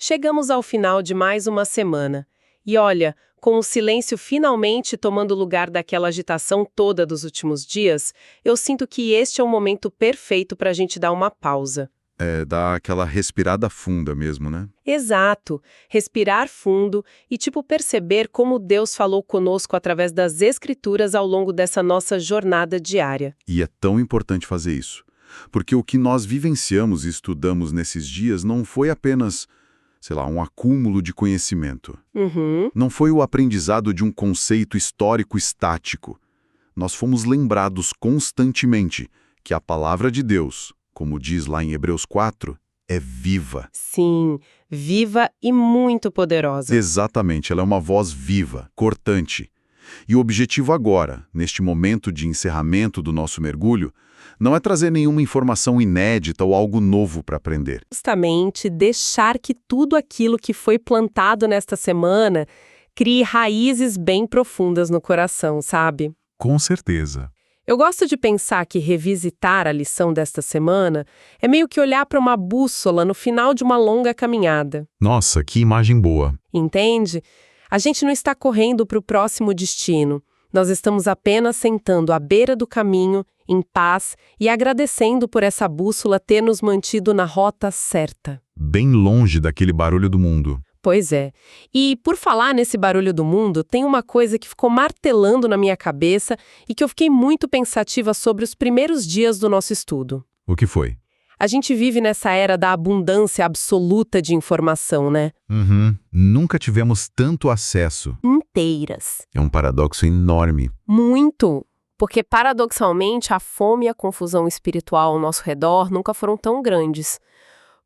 Chegamos ao final de mais uma semana. E olha, com o silêncio finalmente tomando lugar daquela agitação toda dos últimos dias, eu sinto que este é o momento perfeito para a gente dar uma pausa. Dá aquela respirada funda mesmo, né? Exato. Respirar fundo e, perceber como Deus falou conosco através das Escrituras ao longo dessa nossa jornada diária. E é tão importante fazer isso. Porque o que nós vivenciamos e estudamos nesses dias não foi apenas, um acúmulo de conhecimento. Uhum. Não foi o aprendizado de um conceito histórico estático. Nós fomos lembrados constantemente que a palavra de Deus, como diz lá em Hebreus 4, é viva. Sim, viva e muito poderosa. Exatamente, ela é uma voz viva, cortante. E o objetivo agora, neste momento de encerramento do nosso mergulho, não é trazer nenhuma informação inédita ou algo novo para aprender. Justamente deixar que tudo aquilo que foi plantado nesta semana crie raízes bem profundas no coração, sabe? Com certeza. Eu gosto de pensar que revisitar a lição desta semana é meio que olhar para uma bússola no final de uma longa caminhada. Nossa, que imagem boa. Entende? A gente não está correndo para o próximo destino. Nós estamos apenas sentando à beira do caminho, em paz e agradecendo por essa bússola ter nos mantido na rota certa. Bem longe daquele barulho do mundo. Pois é. E por falar nesse barulho do mundo, tem uma coisa que ficou martelando na minha cabeça e que eu fiquei muito pensativa sobre os primeiros dias do nosso estudo. O que foi? A gente vive nessa era da abundância absoluta de informação, né? Nunca tivemos tanto acesso. Inteiras. É um paradoxo enorme. Muito. Porque, paradoxalmente, a fome e a confusão espiritual ao nosso redor nunca foram tão grandes.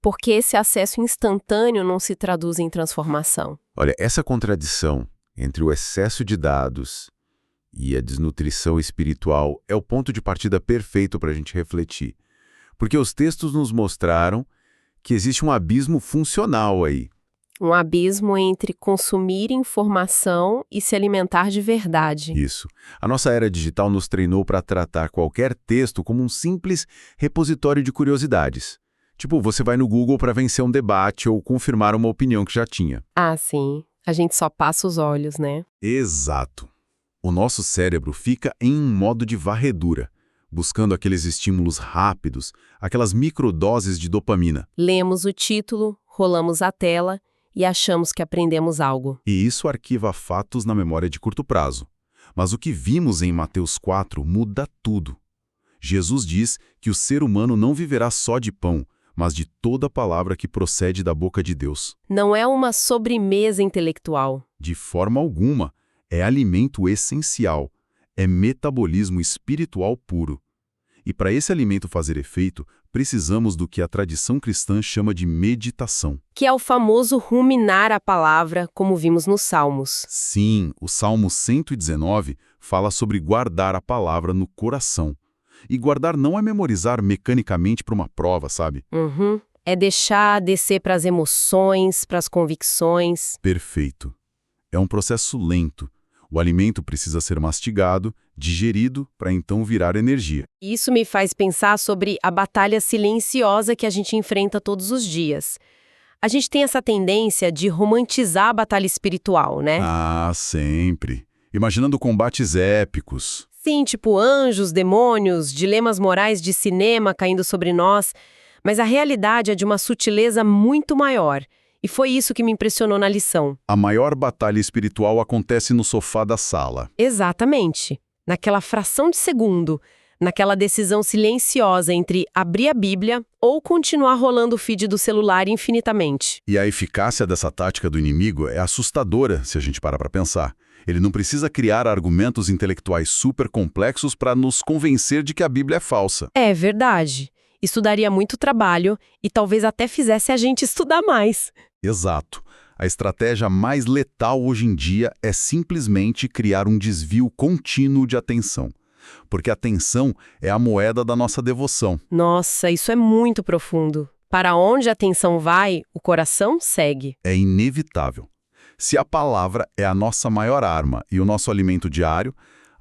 Porque esse acesso instantâneo não se traduz em transformação. Olha, essa contradição entre o excesso de dados e a desnutrição espiritual é o ponto de partida perfeito para a gente refletir. Porque os textos nos mostraram que existe um abismo funcional aí. Um abismo entre consumir informação e se alimentar de verdade. Isso. A nossa era digital nos treinou para tratar qualquer texto como um simples repositório de curiosidades. Tipo, você vai no Google para vencer um debate ou confirmar uma opinião que já tinha. Ah, sim. A gente só passa os olhos, né? Exato. O nosso cérebro fica em um modo de varredura, buscando aqueles estímulos rápidos, aquelas microdoses de dopamina. Lemos o título, rolamos a tela e achamos que aprendemos algo. E isso arquiva fatos na memória de curto prazo. Mas o que vimos em Mateus 4 muda tudo. Jesus diz que o ser humano não viverá só de pão, mas de toda palavra que procede da boca de Deus. Não é uma sobremesa intelectual. De forma alguma, é alimento essencial, é metabolismo espiritual puro. E para esse alimento fazer efeito, precisamos do que a tradição cristã chama de meditação. Que é o famoso ruminar a palavra, como vimos nos Salmos. Sim, o Salmo 119 fala sobre guardar a palavra no coração. E guardar não é memorizar mecanicamente para uma prova, sabe? É deixar descer para as emoções, para as convicções. Perfeito. É um processo lento. O alimento precisa ser mastigado, digerido, para então virar energia. Isso me faz pensar sobre a batalha silenciosa que a gente enfrenta todos os dias. A gente tem essa tendência de romantizar a batalha espiritual, né? Ah, sempre. Imaginando combates épicos. Sim, tipo anjos, demônios, dilemas morais de cinema caindo sobre nós, mas a realidade é de uma sutileza muito maior. E foi isso que me impressionou na lição. A maior batalha espiritual acontece no sofá da sala. Exatamente. Naquela fração de segundo, naquela decisão silenciosa entre abrir a Bíblia ou continuar rolando o feed do celular infinitamente. E a eficácia dessa tática do inimigo é assustadora, se a gente parar para pensar. Ele não precisa criar argumentos intelectuais super complexos para nos convencer de que a Bíblia é falsa. É verdade. Isso daria muito trabalho e talvez até fizesse a gente estudar mais. Exato. A estratégia mais letal hoje em dia é simplesmente criar um desvio contínuo de atenção. Porque a atenção é a moeda da nossa devoção. Nossa, isso é muito profundo. Para onde a atenção vai, o coração segue. É inevitável. Se a palavra é a nossa maior arma e o nosso alimento diário,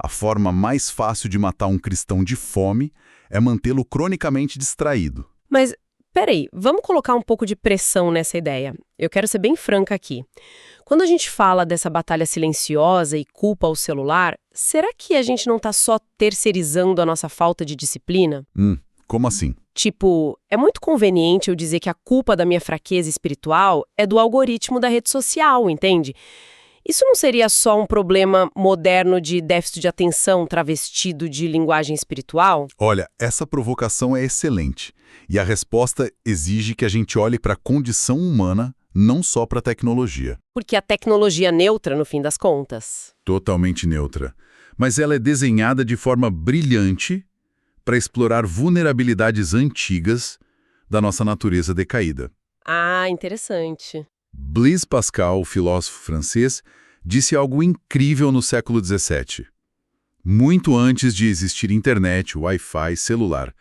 a forma mais fácil de matar um cristão de fome é mantê-lo cronicamente distraído. Mas Peraí, vamos colocar um pouco de pressão nessa ideia. Eu quero ser bem franca aqui. Quando a gente fala dessa batalha silenciosa e culpa o celular, será que a gente não está só terceirizando a nossa falta de disciplina? Como assim? Tipo, é muito conveniente eu dizer que a culpa da minha fraqueza espiritual é do algoritmo da rede social, entende? Isso não seria só um problema moderno de déficit de atenção travestido de linguagem espiritual? Olha, essa provocação é excelente. E a resposta exige que a gente olhe para a condição humana, não só para a tecnologia. Porque a tecnologia é neutra, no fim das contas. Totalmente neutra. Mas ela é desenhada de forma brilhante para explorar vulnerabilidades antigas da nossa natureza decaída. Ah, interessante. Blaise Pascal, o filósofo francês, disse algo incrível no século XVII. Muito antes de existir internet, Wi-Fi, celular.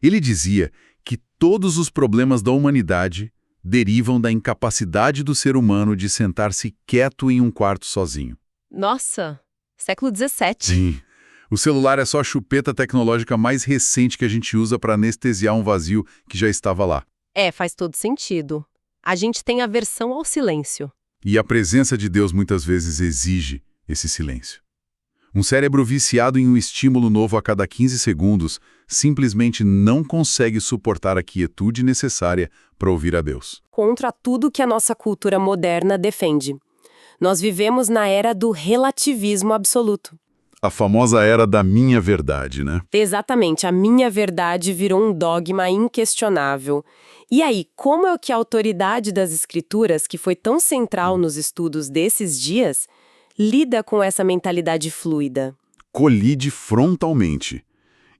Ele dizia que todos os problemas da humanidade derivam da incapacidade do ser humano de sentar-se quieto em um quarto sozinho. Nossa, século XVII. Sim. O celular é só a chupeta tecnológica mais recente que a gente usa para anestesiar um vazio que já estava lá. É, faz todo sentido. A gente tem aversão ao silêncio. E a presença de Deus muitas vezes exige esse silêncio. Um cérebro viciado em um estímulo novo a cada 15 segundos simplesmente não consegue suportar a quietude necessária para ouvir a Deus. Contra tudo que a nossa cultura moderna defende. Nós vivemos na era do relativismo absoluto. A famosa era da minha verdade, né? Exatamente, a minha verdade virou um dogma inquestionável. E aí, como é que a autoridade das escrituras, que foi tão central nos estudos desses dias, lida com essa mentalidade fluida? Colide frontalmente.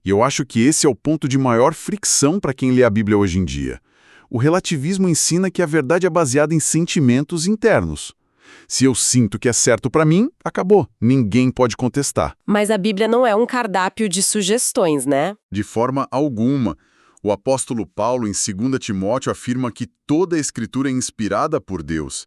E eu acho que esse é o ponto de maior fricção para quem lê a Bíblia hoje em dia. O relativismo ensina que a verdade é baseada em sentimentos internos. Se eu sinto que é certo para mim, acabou. Ninguém pode contestar. Mas a Bíblia não é um cardápio de sugestões, né? De forma alguma. O apóstolo Paulo, em 2 Timóteo, afirma que toda a Escritura é inspirada por Deus.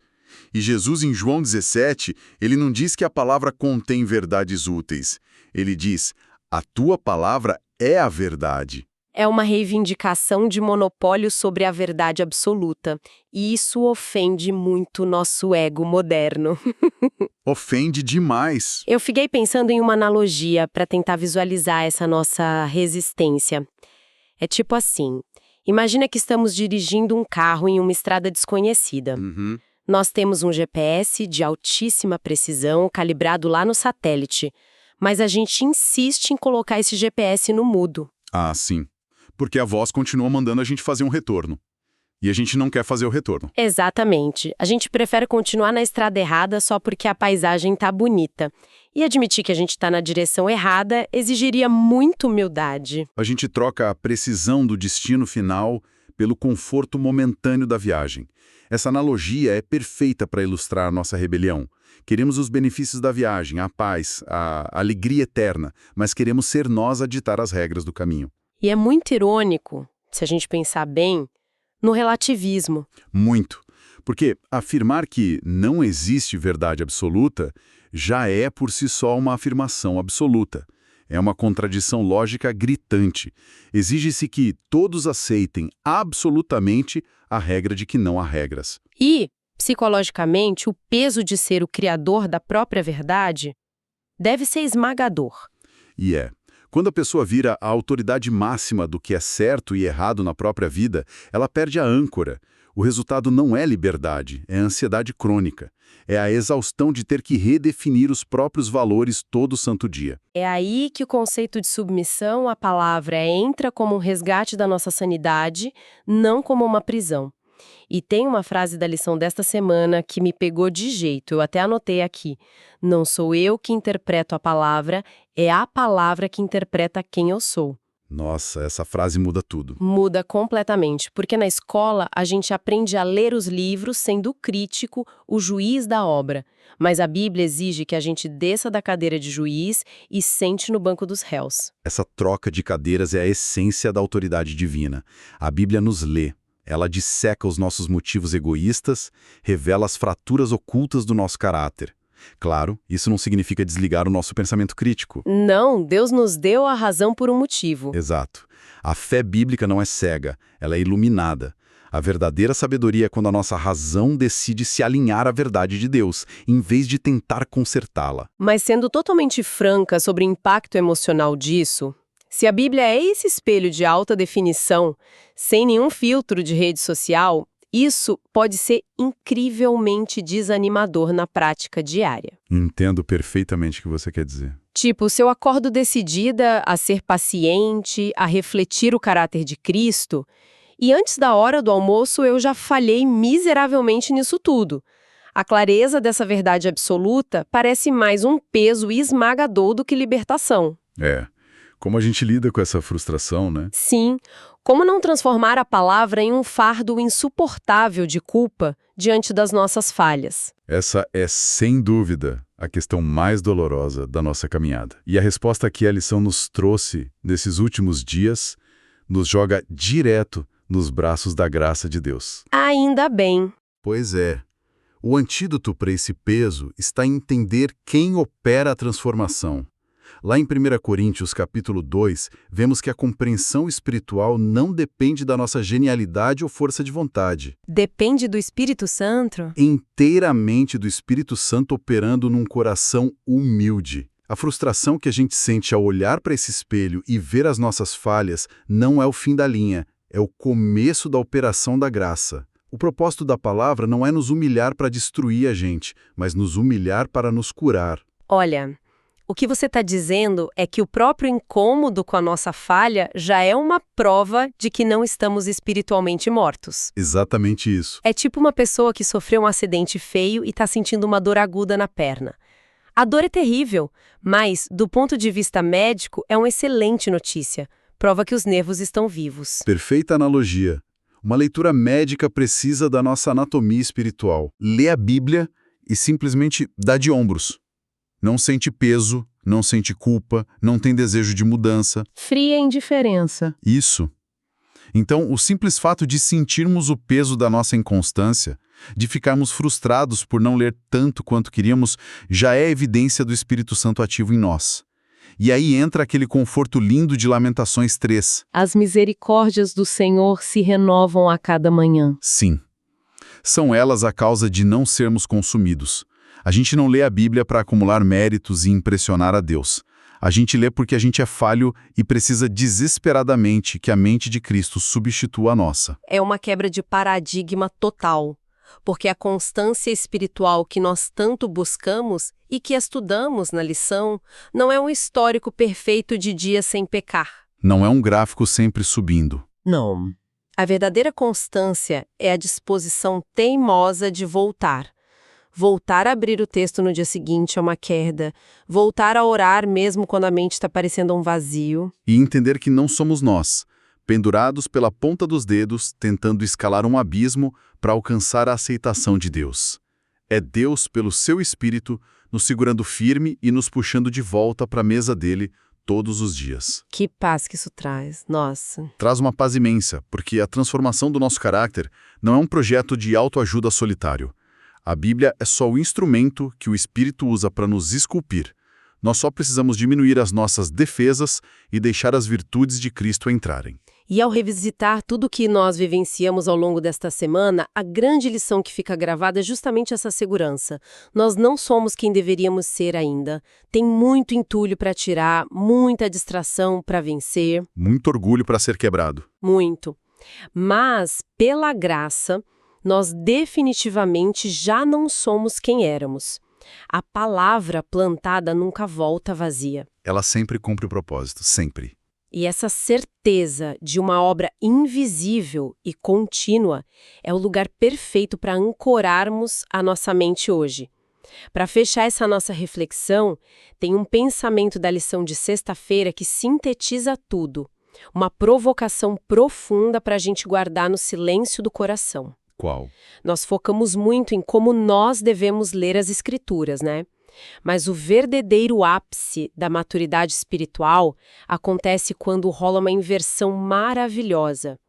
E Jesus, em João 17, ele não diz que a palavra contém verdades úteis. Ele diz, a tua palavra é a verdade. É uma reivindicação de monopólio sobre a verdade absoluta. E isso ofende muito nosso ego moderno. Ofende demais. Eu fiquei pensando em uma analogia para tentar visualizar essa nossa resistência. É tipo assim, imagina que estamos dirigindo um carro em uma estrada desconhecida. Nós temos um GPS de altíssima precisão calibrado lá no satélite, mas a gente insiste em colocar esse GPS no mudo. Ah, sim. Porque a voz continua mandando a gente fazer um retorno. E a gente não quer fazer o retorno. Exatamente. A gente prefere continuar na estrada errada só porque a paisagem tá bonita. E admitir que a gente está na direção errada exigiria muita humildade. A gente troca a precisão do destino final pelo conforto momentâneo da viagem. Essa analogia é perfeita para ilustrar a nossa rebelião. Queremos os benefícios da viagem, a paz, a alegria eterna, mas queremos ser nós a ditar as regras do caminho. E é muito irônico, se a gente pensar bem, no relativismo. Muito. Porque afirmar que não existe verdade absoluta já é por si só uma afirmação absoluta. É uma contradição lógica gritante. Exige-se que todos aceitem absolutamente a regra de que não há regras. E, psicologicamente, o peso de ser o criador da própria verdade deve ser esmagador. E é. Quando a pessoa vira a autoridade máxima do que é certo e errado na própria vida, ela perde a âncora. O resultado não é liberdade, é ansiedade crônica. É a exaustão de ter que redefinir os próprios valores todo santo dia. É aí que o conceito de submissão à palavra entra como um resgate da nossa sanidade, não como uma prisão. E tem uma frase da lição desta semana que me pegou de jeito, eu até anotei aqui. Não sou eu que interpreto a palavra, é a palavra que interpreta quem eu sou. Nossa, essa frase muda tudo. Muda completamente, porque na escola a gente aprende a ler os livros sendo o crítico, o juiz da obra. Mas a Bíblia exige que a gente desça da cadeira de juiz e sente no banco dos réus. Essa troca de cadeiras é a essência da autoridade divina. A Bíblia nos lê. Ela disseca os nossos motivos egoístas, revela as fraturas ocultas do nosso caráter. Claro, isso não significa desligar o nosso pensamento crítico. Não, Deus nos deu a razão por um motivo. Exato. A fé bíblica não é cega, ela é iluminada. A verdadeira sabedoria é quando a nossa razão decide se alinhar à verdade de Deus, em vez de tentar consertá-la. Mas sendo totalmente franca sobre o impacto emocional disso, se a Bíblia é esse espelho de alta definição, sem nenhum filtro de rede social, isso pode ser incrivelmente desanimador na prática diária. Entendo perfeitamente o que você quer dizer. Tipo, se eu acordo decidida a ser paciente, a refletir o caráter de Cristo, e antes da hora do almoço eu já falhei miseravelmente nisso tudo. A clareza dessa verdade absoluta parece mais um peso esmagador do que libertação. Como a gente lida com essa frustração, né? Sim, como não transformar a palavra em um fardo insuportável de culpa diante das nossas falhas? Essa é, sem dúvida, a questão mais dolorosa da nossa caminhada. E a resposta que a lição nos trouxe nesses últimos dias nos joga direto nos braços da graça de Deus. Ainda bem. Pois é. O antídoto para esse peso está em entender quem opera a transformação. Lá em 1 Coríntios, capítulo 2, vemos que a compreensão espiritual não depende da nossa genialidade ou força de vontade. Depende do Espírito Santo? Inteiramente do Espírito Santo operando num coração humilde. A frustração que a gente sente ao olhar para esse espelho e ver as nossas falhas não é o fim da linha, é o começo da operação da graça. O propósito da palavra não é nos humilhar para destruir a gente, mas nos humilhar para nos curar. Olha, o que você está dizendo é que o próprio incômodo com a nossa falha já é uma prova de que não estamos espiritualmente mortos. Exatamente isso. É tipo uma pessoa que sofreu um acidente feio e está sentindo uma dor aguda na perna. A dor é terrível, mas, do ponto de vista médico, é uma excelente notícia. Prova que os nervos estão vivos. Perfeita analogia. Uma leitura médica precisa da nossa anatomia espiritual. Lê a Bíblia e simplesmente dá de ombros. Não sente peso, não sente culpa, não tem desejo de mudança. Fria indiferença. Isso. Então, o simples fato de sentirmos o peso da nossa inconstância, de ficarmos frustrados por não ler tanto quanto queríamos, já é evidência do Espírito Santo ativo em nós. E aí entra aquele conforto lindo de Lamentações 3. As misericórdias do Senhor se renovam a cada manhã. Sim. São elas a causa de não sermos consumidos. A gente não lê a Bíblia para acumular méritos e impressionar a Deus. A gente lê porque a gente é falho e precisa desesperadamente que a mente de Cristo substitua a nossa. É uma quebra de paradigma total, porque a constância espiritual que nós tanto buscamos e que estudamos na lição não é um histórico perfeito de dias sem pecar. Não é um gráfico sempre subindo. Não. A verdadeira constância é a disposição teimosa de voltar. Voltar a abrir o texto no dia seguinte é uma queda. Voltar a orar mesmo quando a mente está parecendo um vazio. E entender que não somos nós, pendurados pela ponta dos dedos, tentando escalar um abismo para alcançar a aceitação de Deus. É Deus, pelo seu Espírito, nos segurando firme e nos puxando de volta para a mesa dele todos os dias. Que paz que isso traz, nossa. Traz uma paz imensa, porque a transformação do nosso caráter não é um projeto de autoajuda solitário. A Bíblia é só o instrumento que o Espírito usa para nos esculpir. Nós só precisamos diminuir as nossas defesas e deixar as virtudes de Cristo entrarem. E ao revisitar tudo o que nós vivenciamos ao longo desta semana, a grande lição que fica gravada é justamente essa segurança. Nós não somos quem deveríamos ser ainda. Tem muito entulho para tirar, muita distração para vencer. Muito orgulho para ser quebrado. Muito. Mas, pela graça, nós definitivamente já não somos quem éramos. A palavra plantada nunca volta vazia. Ela sempre cumpre o propósito, sempre. E essa certeza de uma obra invisível e contínua é o lugar perfeito para ancorarmos a nossa mente hoje. Para fechar essa nossa reflexão, tem um pensamento da lição de sexta-feira que sintetiza tudo. Uma provocação profunda para a gente guardar no silêncio do coração. Qual? Nós focamos muito em como nós devemos ler as Escrituras, né? Mas o verdadeiro ápice da maturidade espiritual acontece quando rola uma inversão maravilhosa.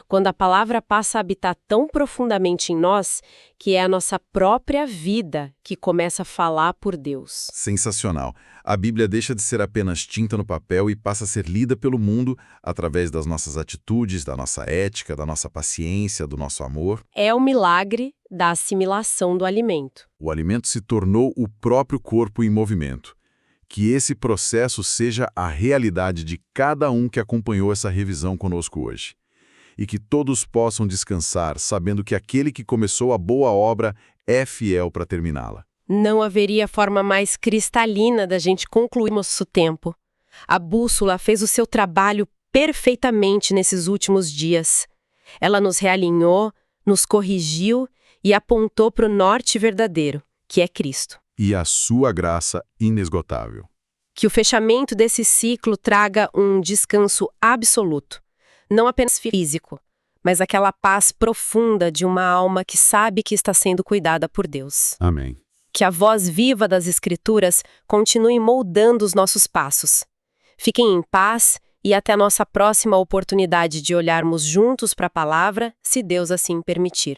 Quando a palavra passa a habitar tão profundamente em nós, que é a nossa própria vida que começa a falar por Deus. Sensacional. A Bíblia deixa de ser apenas tinta no papel e passa a ser lida pelo mundo através das nossas atitudes, da nossa ética, da nossa paciência, do nosso amor. É o milagre da assimilação do alimento. O alimento se tornou o próprio corpo em movimento. Que esse processo seja a realidade de cada um que acompanhou essa revisão conosco hoje. E que todos possam descansar sabendo que aquele que começou a boa obra é fiel para terminá-la. Não haveria forma mais cristalina da gente concluir nosso tempo. A bússola fez o seu trabalho perfeitamente nesses últimos dias. Ela nos realinhou, nos corrigiu e apontou para o norte verdadeiro, que é Cristo. E a sua graça inesgotável. Que o fechamento desse ciclo traga um descanso absoluto. Não apenas físico, mas aquela paz profunda de uma alma que sabe que está sendo cuidada por Deus. Amém. Que a voz viva das Escrituras continue moldando os nossos passos. Fiquem em paz e até a nossa próxima oportunidade de olharmos juntos para a palavra, se Deus assim permitir.